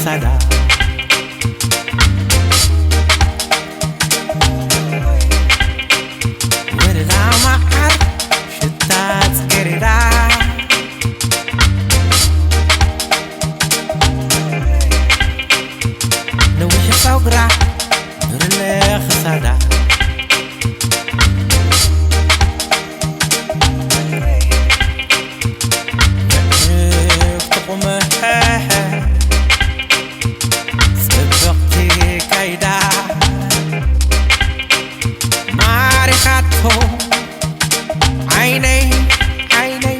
خسادة ورد عمار شتات قريدا نوش فوقرا نور اللي خسادة سبقتي كيدا معرفته عيني عيني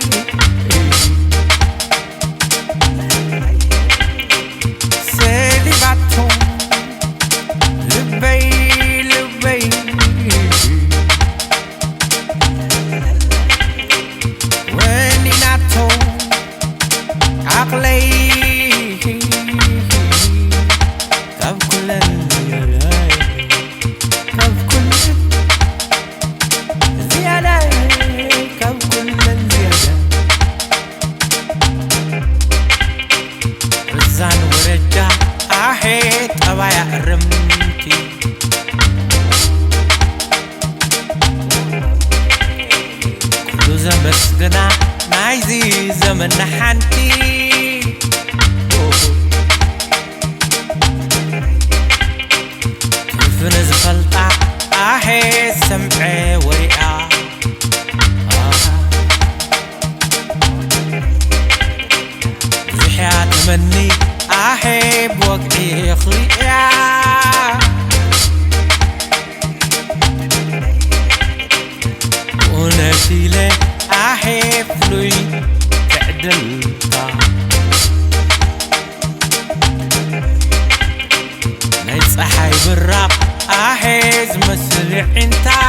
سلبته لبي لبي ويني ناتو عقلي كف كل كف كل زيادة كف كل زيادة رزان ورجع أحيط أبايا رمتي كل زمن سجنا نايزي زمن نحنتي كيف فلطة أحس سمعي ورئة زحيا تمني أحب وقعي خليا ونفسي لي أحب فلوي تعدلتا نيصحي بالراب أحز مسلي انتا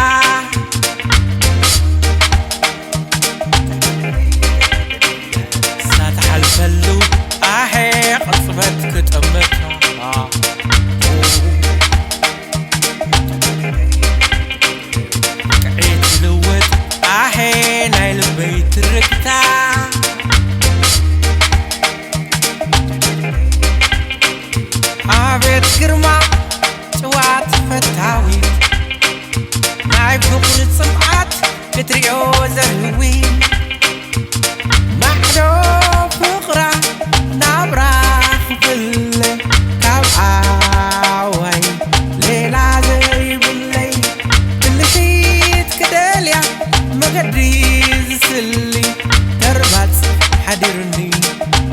ساتح الفلو أحي قصبتك تأمتها قعيت لوت أحي نايل بيت ركتا عبيت كرما توات فتاوي معي فقر الصمعات بتريو زهوي محدو فقرة نبرا بالله كابعاوي ليلة زي باللي اللي شيت كداليا مقدريز سلي تربات حديرني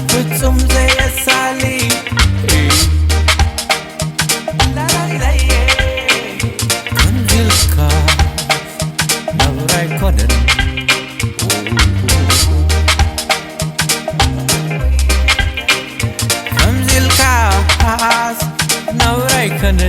فتسم زي السالي كمزي الكاس نوري كنن